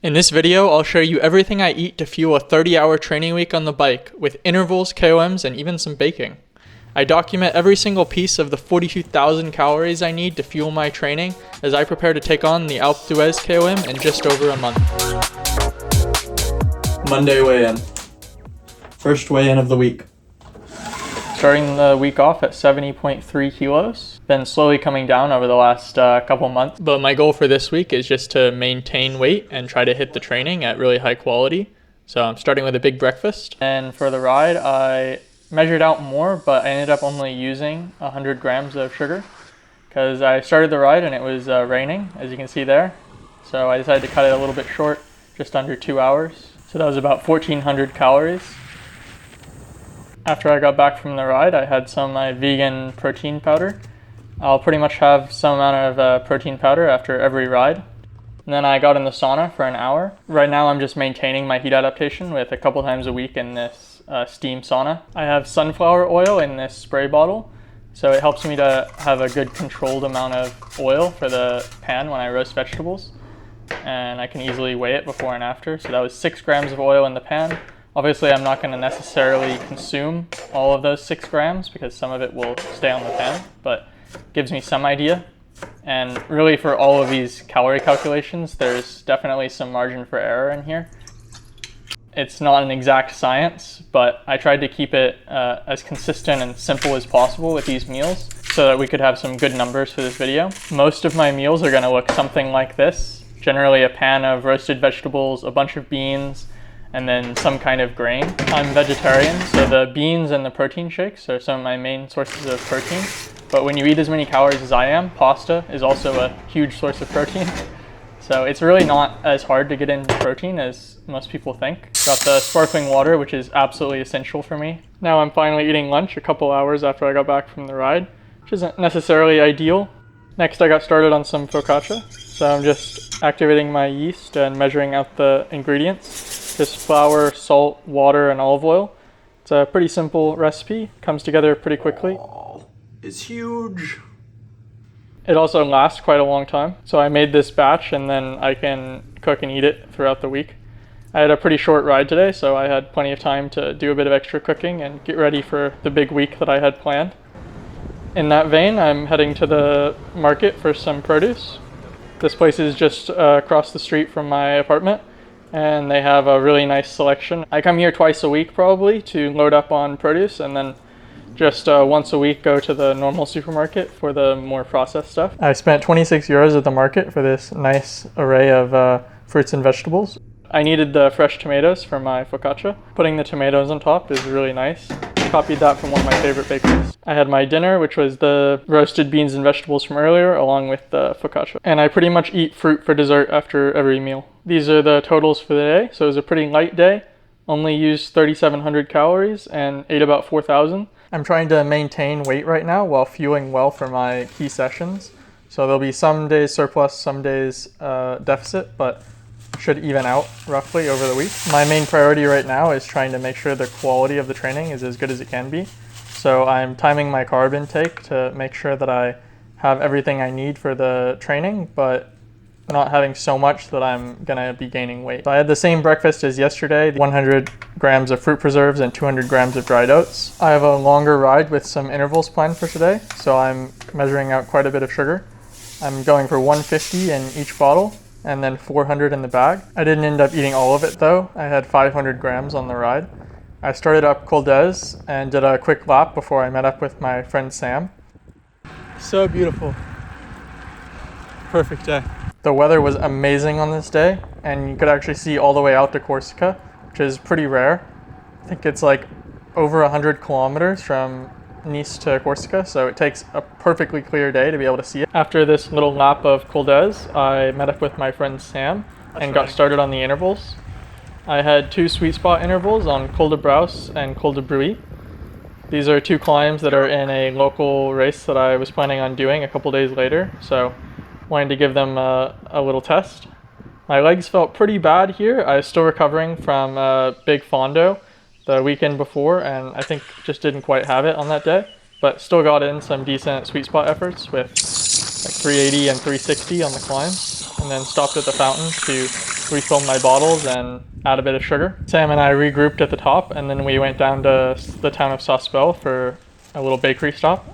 In this video, I'll show you everything I eat to fuel a 30-hour training week on the bike, with intervals, KOMs, and even some baking. I document every single piece of the 42,000 calories I need to fuel my training as I prepare to take on the Alpe d'Huez KOM in just over a month. Monday weigh-in. First weigh-in of the week. Starting the week off at 70.3 kilos, then slowly coming down over the last couple months. But my goal for this week is just to maintain weight and try to hit the training at really high quality. So I'm starting with a big breakfast. And for the ride, I measured out more, but I ended up only using 100 grams of sugar because I started the ride and it was raining, as you can see there. So I decided to cut it a little bit short, just under 2 hours. So that was about 1,400 calories. After I got back from the ride, I had some of my vegan protein powder. I'll pretty much have some amount of protein powder after every ride. And then I got in the sauna for an hour. Right now I'm just maintaining my heat adaptation with a couple times a week in this steam sauna. I have sunflower oil in this spray bottle, so it helps me to have a good controlled amount of oil for the pan when I roast vegetables. And I can easily weigh it before and after. So that was 6 grams of oil in the pan. Obviously, I'm not going to necessarily consume all of those 6 grams because some of it will stay on the pan, but it gives me some idea. And really for all of these calorie calculations, there's definitely some margin for error in here. It's not an exact science, but I tried to keep it as consistent and simple as possible with these meals so that we could have some good numbers for this video. Most of my meals are going to look something like this. Generally a pan of roasted vegetables, a bunch of beans, and then some kind of grain. I'm vegetarian, so the beans and the protein shakes are some of my main sources of protein. But when you eat as many calories as I am, pasta is also a huge source of protein. So it's really not as hard to get into protein as most people think. Got the sparkling water, which is absolutely essential for me. Now I'm finally eating lunch a couple hours after I got back from the ride, which isn't necessarily ideal. Next I got started on some focaccia. So I'm just activating my yeast and measuring out the ingredients. Just flour, salt, water, and olive oil. It's a pretty simple recipe, comes together pretty quickly. It's huge. It also lasts quite a long time. So I made this batch and then I can cook and eat it throughout the week. I had a pretty short ride today, so I had plenty of time to do a bit of extra cooking and get ready for the big week that I had planned. In that vein, I'm heading to the market for some produce. This place is just across the street from my apartment, and they have a really nice selection. I come here twice a week probably to load up on produce, and then just once a week go to the normal supermarket for the more processed stuff. I spent 26 euros at the market for this nice array of fruits and vegetables. I needed the fresh tomatoes for my focaccia. Putting the tomatoes on top is really nice. Copied that from one of my favorite bakeries. I had my dinner, which was the roasted beans and vegetables from earlier, along with the focaccia. And I pretty much eat fruit for dessert after every meal. These are the totals for the day. So it was a pretty light day. Only used 3,700 calories and ate about 4,000. I'm trying to maintain weight right now while fueling well for my key sessions. So there'll be some days surplus, some days deficit, but should even out roughly over the week. My main priority right now is trying to make sure the quality of the training is as good as it can be. So I'm timing my carb intake to make sure that I have everything I need for the training, but not having so much that I'm gonna be gaining weight. So I had the same breakfast as yesterday, 100 grams of fruit preserves and 200 grams of dried oats. I have a longer ride with some intervals planned for today, so I'm measuring out quite a bit of sugar. I'm going for 150 in each bottle, and then 400 in the bag. I didn't end up eating all of it though. I had 500 grams on the ride. I started up Col d'Huez and did a quick lap before I met up with my friend Sam. So beautiful. Perfect day. The weather was amazing on this day, and you could actually see all the way out to Corsica, which is pretty rare. I think it's like over 100 kilometers from Nice to Corsica, so it takes a perfectly clear day to be able to see it. After this little lap of Col d'Huez, I met up with my friend Sam and got started on the intervals. I had 2 sweet spot intervals on Col de Braus and Col de Bruy. These are 2 climbs that are in a local race that I was planning on doing a couple days later, so wanted to give them a little test. My legs felt pretty bad here. I was still recovering from a big fondo the weekend before, and I think just didn't quite have it on that day, but still got in some decent sweet spot efforts with like 380 and 360 on the climb, and then stopped at the fountain to refilled my bottles and add a bit of sugar. Sam and I regrouped at the top, and then we went down to the town of Sospel for a little bakery stop.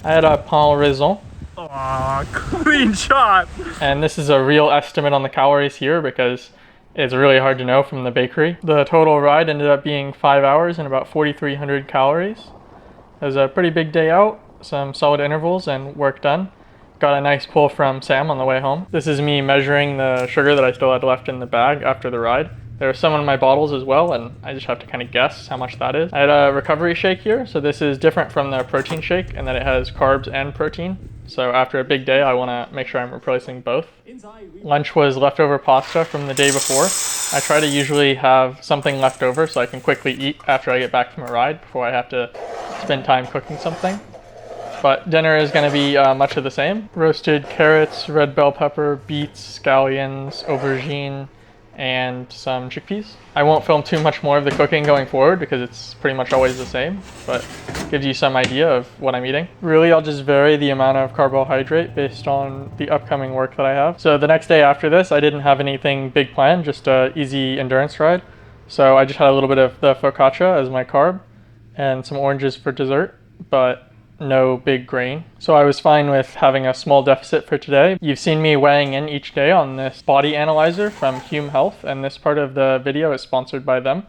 I had a pain raison. Aw, clean shot! And this is a real estimate on the calories here because it's really hard to know from the bakery. The total ride ended up being 5 hours and about 4,300 calories. It was a pretty big day out, some solid intervals and work done. Got a nice pull from Sam on the way home. This is me measuring the sugar that I still had left in the bag after the ride. There are some in my bottles as well, and I just have to kind of guess how much that is. I had a recovery shake here, so this is different from the protein shake in that it has carbs and protein. So after a big day, I want to make sure I'm replacing both. Lunch was leftover pasta from the day before. I try to usually have something left over so I can quickly eat after I get back from a ride before I have to spend time cooking something. But dinner is going to be much of the same. Roasted carrots, red bell pepper, beets, scallions, aubergine, and some chickpeas. I won't film too much more of the cooking going forward because it's pretty much always the same, but gives you some idea of what I'm eating. Really, I'll just vary the amount of carbohydrate based on the upcoming work that I have. So the next day after this, I didn't have anything big planned, just an easy endurance ride. So I just had a little bit of the focaccia as my carb and some oranges for dessert, but no big grain. So I was fine with having a small deficit for today. You've seen me weighing in each day on this body analyzer from Hume Health, and this part of the video is sponsored by them.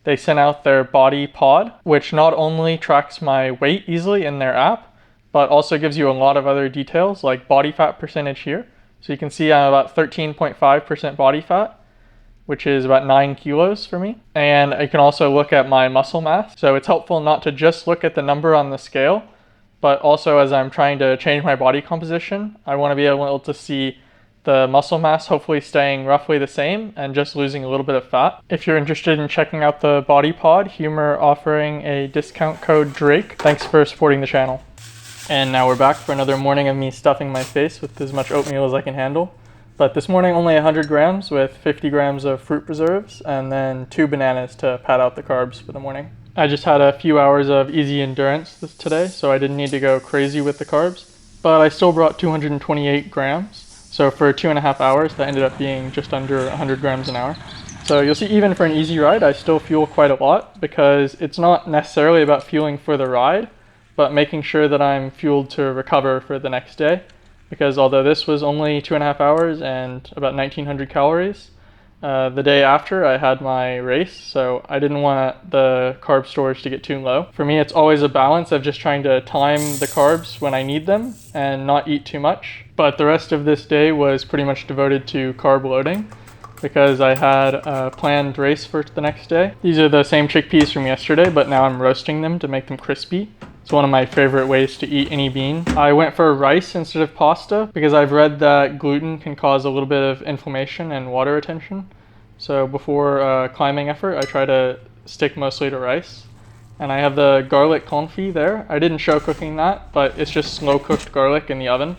They sent out their body pod, which not only tracks my weight easily in their app, but also gives you a lot of other details like body fat percentage here. So you can see I'm about 13.5% body fat, which is about 9 kilos for me. And I can also look at my muscle mass. So it's helpful not to just look at the number on the scale, but also as I'm trying to change my body composition, I want to be able to see the muscle mass hopefully staying roughly the same and just losing a little bit of fat. If you're interested in checking out the body pod, Hume are offering a discount code Drake. Thanks for supporting the channel. And now we're back for another morning of me stuffing my face with as much oatmeal as I can handle. But this morning only 100 grams with 50 grams of fruit preserves and then 2 bananas to pad out the carbs for the morning. I just had a few hours of easy endurance today, so I didn't need to go crazy with the carbs, but I still brought 228 grams. So for 2.5 hours, that ended up being just under 100 grams an hour. So you'll see even for an easy ride, I still fuel quite a lot because it's not necessarily about fueling for the ride, but making sure that I'm fueled to recover for the next day. Because although this was only 2.5 hours and about 1,900 calories, the day after I had my race, so I didn't want the carb storage to get too low. For me, it's always a balance of just trying to time the carbs when I need them and not eat too much. But the rest of this day was pretty much devoted to carb loading because I had a planned race for the next day. These are the same chickpeas from yesterday, but now I'm roasting them to make them crispy. It's one of my favorite ways to eat any bean. I went for rice instead of pasta because I've read that gluten can cause a little bit of inflammation and water retention. So before a climbing effort, I try to stick mostly to rice. And I have the garlic confit there. I didn't show cooking that, but it's just slow cooked garlic in the oven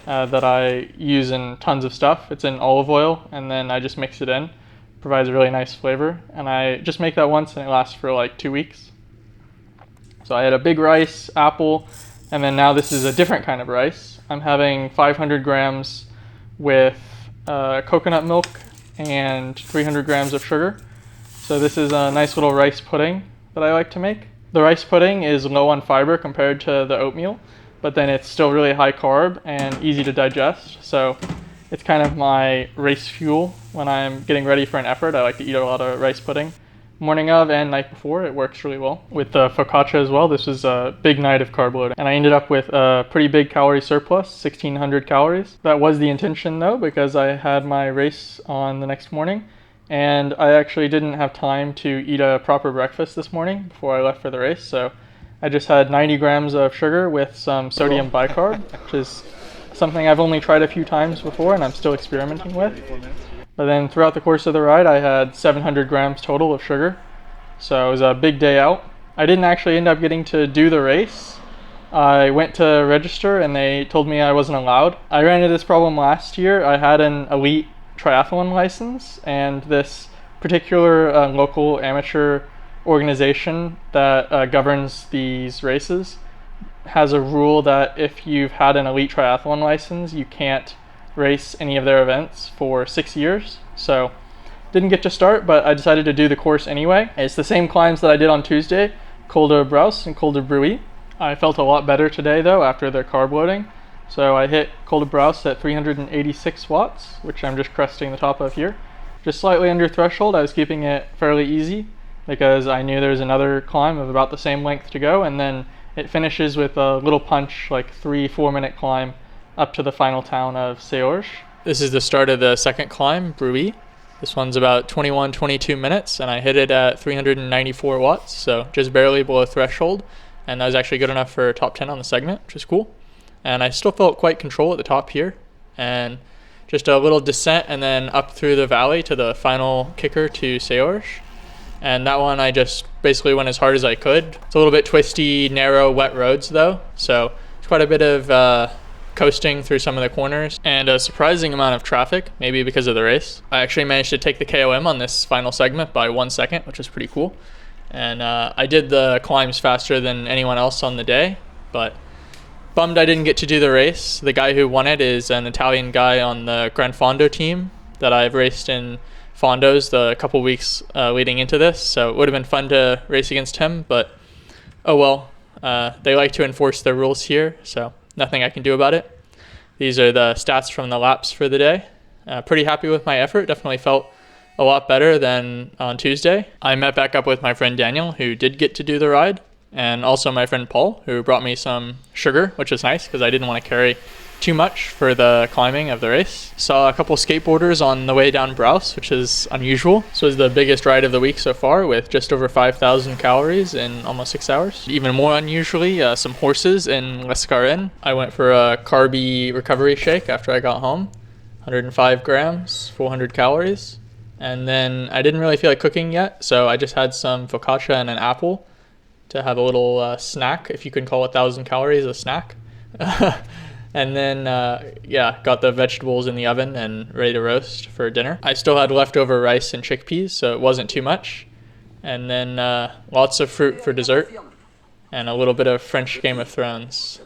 that I use in tons of stuff. It's in olive oil and then I just mix it in. Provides a really nice flavor. And I just make that once and it lasts for like 2 weeks. So I had a big rice, apple, and then now this is a different kind of rice. I'm having 500 grams with coconut milk and 300 grams of sugar. So this is a nice little rice pudding that I like to make. The rice pudding is low on fiber compared to the oatmeal, but then it's still really high carb and easy to digest. So it's kind of my race fuel when I'm getting ready for an effort. I like to eat a lot of rice pudding. Morning of and night before, it works really well. With the focaccia as well, this was a big night of carb loading. And I ended up with a pretty big calorie surplus, 1,600 calories. That was the intention though, because I had my race on the next morning. And I actually didn't have time to eat a proper breakfast this morning before I left for the race. So I just had 90 grams of sugar with some sodium bicarb, which is something I've only tried a few times before and I'm still experimenting with. But then throughout the course of the ride, I had 700 grams total of sugar. So it was a big day out. I didn't actually end up getting to do the race. I went to register and they told me I wasn't allowed. I ran into this problem last year. I had an elite triathlon license and this particular local amateur organization that governs these races has a rule that if you've had an elite triathlon license, you can't race any of their events for 6 years. So Didn't get to start, but I decided to do the course anyway. It's the same climbs that I did on Tuesday, Col de Braus and Col de Bruy. I felt a lot better today though after the carb loading. So I hit Col de Braus at 386 watts, which I'm just cresting the top of here. Just slightly under threshold. I was keeping it fairly easy because I knew there was another climb of about the same length to go, and then it finishes with a little punch, like 3-4 minute climb up to the final town of Seorge. This is the start of the second climb, Bruy. This one's about 21-22 minutes, and I hit it at 394 watts, so just barely below threshold, and that was actually good enough for top 10 on the segment, which is cool. And I still felt quite control at the top here, and just a little descent and then up through the valley to the final kicker to Seorge. And that one I just basically went as hard as I could. It's a little bit twisty, narrow, wet roads though, so it's quite a bit of coasting through some of the corners and a surprising amount of traffic, maybe because of the race. I actually managed to take the KOM on this final segment by 1 second, which is pretty cool. And I did the climbs faster than anyone else on the day, but bummed I didn't get to do the race. The guy who won it is an Italian guy on the Gran Fondo team that I've raced in Fondos the couple weeks leading into this, so it would have been fun to race against him, but oh well. They like to enforce their rules here, so nothing I can do about it. These are the stats from the laps for the day. Pretty happy with my effort. Definitely felt a lot better than on Tuesday. I met back up with my friend Daniel, who did get to do the ride, and also my friend Paul, who brought me some sugar, which was nice because I didn't want to carry too much for the climbing of the race. Saw a couple skateboarders on the way down Braus, which is unusual. This was the biggest ride of the week so far, with just over 5,000 calories in almost 6 hours. Even more unusually, some horses in Lescarin. I went for a carby recovery shake after I got home. 105 grams, 400 calories. And then I didn't really feel like cooking yet, so I just had some focaccia and an apple to have a little snack, if you can call 1,000 calories a snack. And then, got the vegetables in the oven and ready to roast for dinner. I still had leftover rice and chickpeas, so it wasn't too much. And then lots of fruit for dessert and a little bit of French Game of Thrones.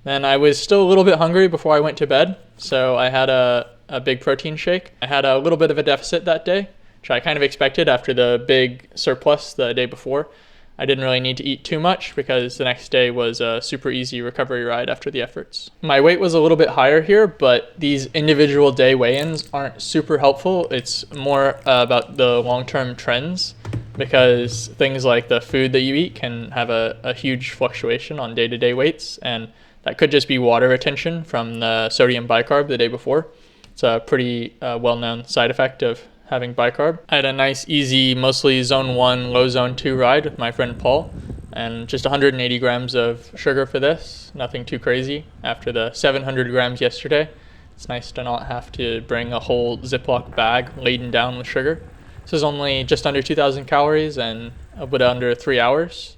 Then I was still a little bit hungry before I went to bed, so I had a big protein shake. I had a little bit of a deficit that day, which I kind of expected after the big surplus the day before. I didn't really need to eat too much because the next day was a super easy recovery ride after the efforts. My weight was a little bit higher here, but these individual day weigh-ins aren't super helpful. It's more about the long-term trends, because things like the food that you eat can have a huge fluctuation on day-to-day weights, and that could just be water retention from the sodium bicarb the day before. It's a pretty well-known side effect of having bicarb. I had a nice, easy, mostly zone 1, low zone 2 ride with my friend Paul, and just 180 grams of sugar for this. Nothing too crazy. After the 700 grams yesterday, it's nice to not have to bring a whole Ziploc bag laden down with sugar. This is only just under 2,000 calories and a bit under 3 hours.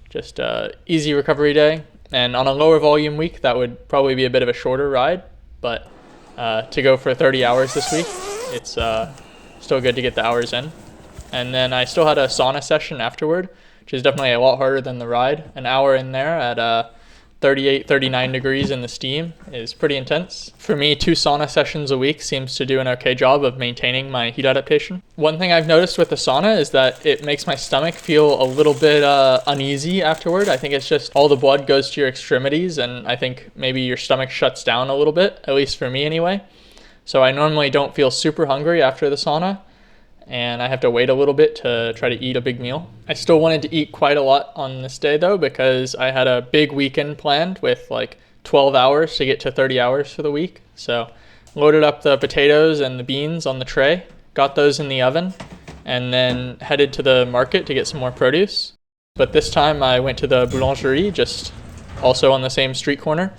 Just a easy recovery day. And on a lower volume week, that would probably be a bit of a shorter ride, but to go for 30 hours this week, it's still good to get the hours in. And then I still had a sauna session afterward, which is definitely a lot harder than the ride. An hour in there at 38, 39 degrees in the steam is pretty intense. For me, 2 sauna sessions a week seems to do an okay job of maintaining my heat adaptation. One thing I've noticed with the sauna is that it makes my stomach feel a little bit uneasy afterward. I think it's just all the blood goes to your extremities, and I think maybe your stomach shuts down a little bit, at least for me anyway. So I normally don't feel super hungry after the sauna, and I have to wait a little bit to try to eat a big meal. I still wanted to eat quite a lot on this day though, because I had a big weekend planned with like 12 hours to get to 30 hours for the week. So loaded up the potatoes and the beans on the tray, got those in the oven, and then headed to the market to get some more produce. But this time I went to the boulangerie, just also on the same street corner.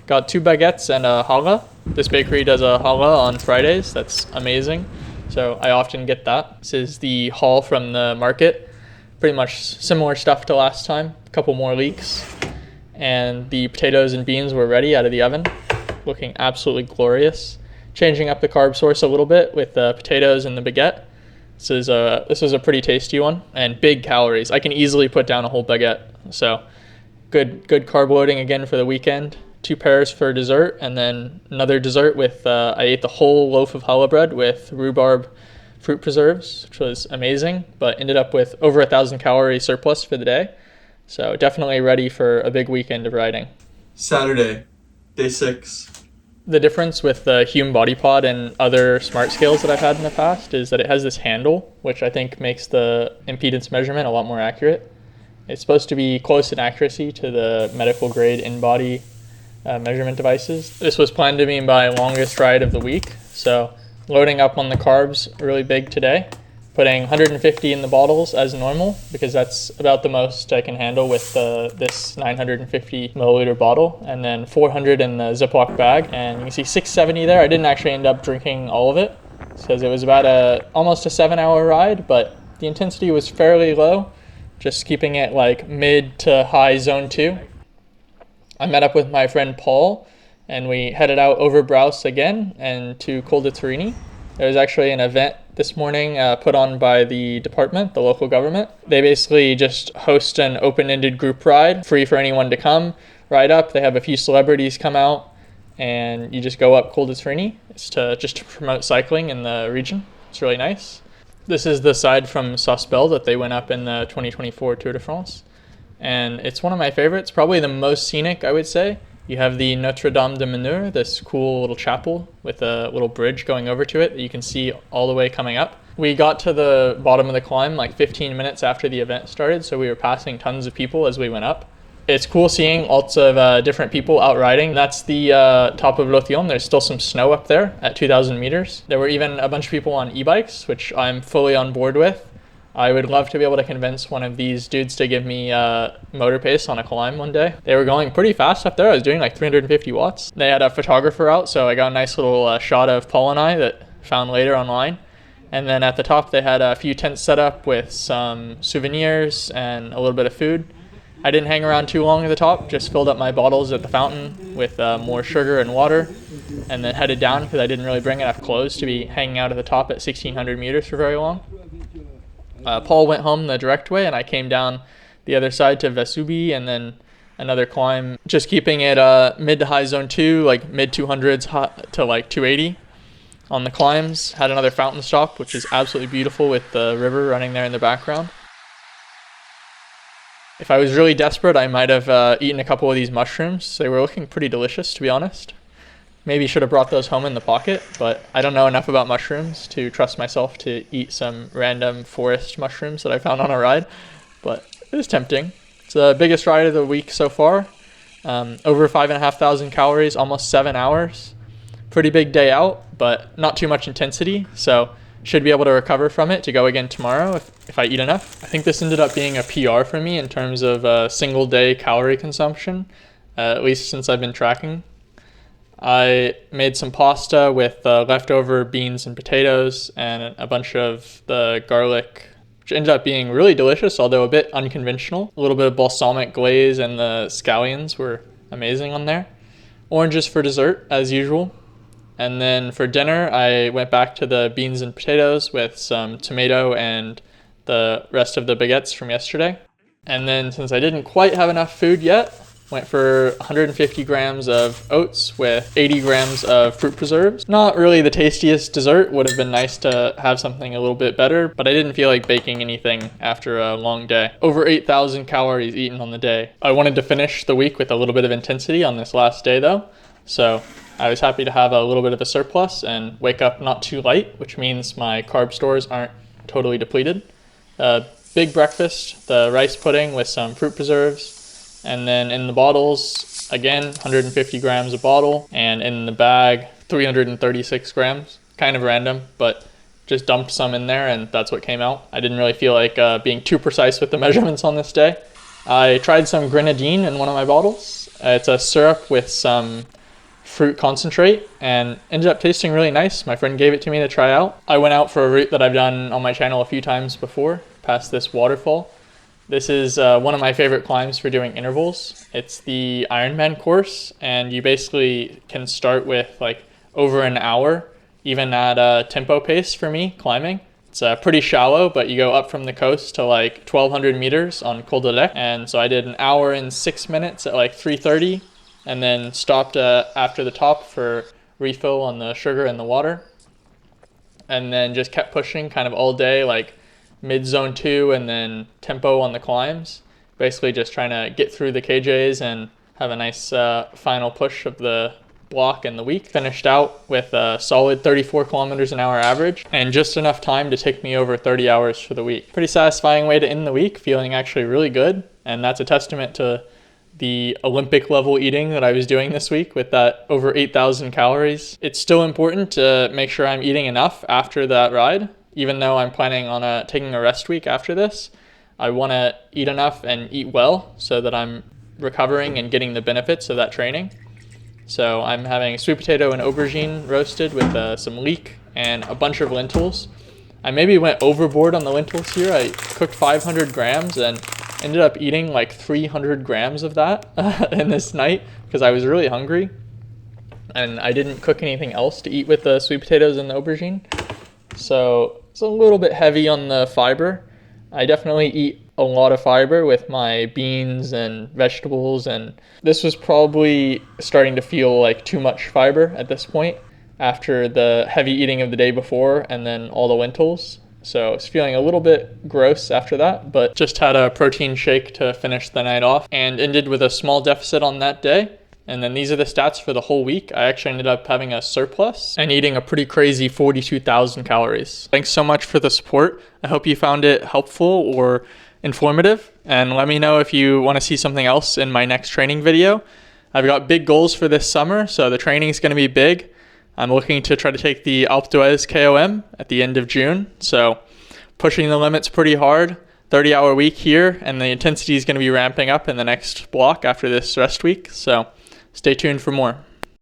Got 2 baguettes and a challah. This bakery does a challah on Fridays. That's amazing. So I often get that. This is the haul from the market. Pretty much similar stuff to last time. A couple more leeks. And the potatoes and beans were ready out of the oven. Looking absolutely glorious. Changing up the carb source a little bit with the potatoes and the baguette. This is a pretty tasty one. And big calories. I can easily put down a whole baguette. So good carb loading again for the weekend. 2 pears for dessert, and then another dessert with, I ate the whole loaf of challah bread with rhubarb fruit preserves, which was amazing, but ended up with over 1,000 calorie surplus for the day. So definitely ready for a big weekend of riding. Saturday, day 6. The difference with the Hume Body Pod and other smart scales that I've had in the past is that it has this handle, which I think makes the impedance measurement a lot more accurate. It's supposed to be close in accuracy to the medical grade in-body measurement devices. This was planned to be my longest ride of the week, so loading up on the carbs really big today, putting 150 in the bottles as normal because that's about the most I can handle with this 950 milliliter bottle, and then 400 in the Ziploc bag, and you can see 670 there. I didn't actually end up drinking all of it because it was about almost a 7-hour ride, but the intensity was fairly low, just keeping it like mid to high zone 2. I met up with my friend Paul and we headed out over Browse again and to Col de Torini. There was actually an event this morning put on by the department, the local government. They basically just host an open-ended group ride, free for anyone to come, ride up. They have a few celebrities come out, and you just go up Col de Torini. It's just to promote cycling in the region. It's really nice. This is the side from Sospel that they went up in the 2024 Tour de France, and it's one of my favorites, probably the most scenic, I would say. You have the Notre Dame de Meneur, this cool little chapel with a little bridge going over to it that you can see all the way coming up. We got to the bottom of the climb like 15 minutes after the event started, so we were passing tons of people as we went up. It's cool seeing lots of different people out riding. That's the top of Lothion. There's still some snow up there at 2,000 meters. There were even a bunch of people on e-bikes, which I'm fully on board with. I would love to be able to convince one of these dudes to give me motor pace on a climb one day. They were going pretty fast up there. I was doing like 350 watts. They had a photographer out, so I got a nice little shot of Paul and I that found later online. And then at the top, they had a few tents set up with some souvenirs and a little bit of food. I didn't hang around too long at the top, just filled up my bottles at the fountain with more sugar and water, and then headed down because I didn't really bring enough clothes to be hanging out at the top at 1,600 meters for very long. Paul went home the direct way, and I came down the other side to Vesubi, and then another climb, just keeping it mid to high zone 2, like mid 200s to like 280 on the climbs. Had another fountain stop, which is absolutely beautiful with the river running there in the background. If I was really desperate, I might have eaten a couple of these mushrooms. They were looking pretty delicious, to be honest. Maybe should have brought those home in the pocket, but I don't know enough about mushrooms to trust myself to eat some random forest mushrooms that I found on a ride, but it was tempting. It's the biggest ride of the week so far. Over 5,500 calories, almost 7 hours. Pretty big day out, but not too much intensity, so should be able to recover from it to go again tomorrow if I eat enough. I think this ended up being a PR for me in terms of single day calorie consumption, at least since I've been tracking. I made some pasta with leftover beans and potatoes and a bunch of the garlic, which ended up being really delicious, although a bit unconventional. A little bit of balsamic glaze, and the scallions were amazing on there. Oranges for dessert, as usual. And then for dinner, I went back to the beans and potatoes with some tomato and the rest of the baguettes from yesterday. And then since I didn't quite have enough food yet, went for 150 grams of oats with 80 grams of fruit preserves. Not really the tastiest dessert. Would have been nice to have something a little bit better, but I didn't feel like baking anything after a long day. Over 8,000 calories eaten on the day. I wanted to finish the week with a little bit of intensity on this last day though, so I was happy to have a little bit of a surplus and wake up not too light, which means my carb stores aren't totally depleted. Big breakfast, the rice pudding with some fruit preserves. And then in the bottles, again, 150 grams a bottle, and in the bag, 336 grams. Kind of random, but just dumped some in there and that's what came out. I didn't really feel like being too precise with the measurements on this day. I tried some grenadine in one of my bottles. It's a syrup with some fruit concentrate and ended up tasting really nice. My friend gave it to me to try out. I went out for a route that I've done on my channel a few times before, past this waterfall. This is one of my favorite climbs for doing intervals. It's the Ironman course, and you basically can start with like over an hour, even at a tempo pace for me climbing. It's pretty shallow, but you go up from the coast to like 1,200 meters on Col de Lec. And so I did an hour and 6 minutes at like 3:30, and then stopped after the top for refill on the sugar and the water. and then just kept pushing kind of all day, like mid zone 2 and then tempo on the climbs. Basically just trying to get through the KJs and have a nice final push of the block and the week. Finished out with a solid 34 kilometers an hour average and just enough time to take me over 30 hours for the week. Pretty satisfying way to end the week, feeling actually really good. And that's a testament to the Olympic level eating that I was doing this week with that over 8,000 calories. It's still important to make sure I'm eating enough after that ride. Even though I'm planning on taking a rest week after this, I want to eat enough and eat well so that I'm recovering and getting the benefits of that training. So I'm having sweet potato and aubergine roasted with some leek and a bunch of lentils. I maybe went overboard on the lentils here. I cooked 500 grams and ended up eating like 300 grams of that in this night because I was really hungry. And I didn't cook anything else to eat with the sweet potatoes and the aubergine. So it's a little bit heavy on the fiber. I definitely eat a lot of fiber with my beans and vegetables, and this was probably starting to feel like too much fiber at this point after the heavy eating of the day before and then all the lentils. So it's feeling a little bit gross after that, but just had a protein shake to finish the night off and ended with a small deficit on that day. And then these are the stats for the whole week. I actually ended up having a surplus and eating a pretty crazy 42,000 calories. Thanks so much for the support. I hope you found it helpful or informative, and let me know if you want to see something else in my next training video. I've got big goals for this summer, so the training is going to be big. I'm looking to try to take the Alpe d'Huez KOM at the end of June, so pushing the limits pretty hard. 30-hour week here, and the intensity is going to be ramping up in the next block after this rest week, so stay tuned for more.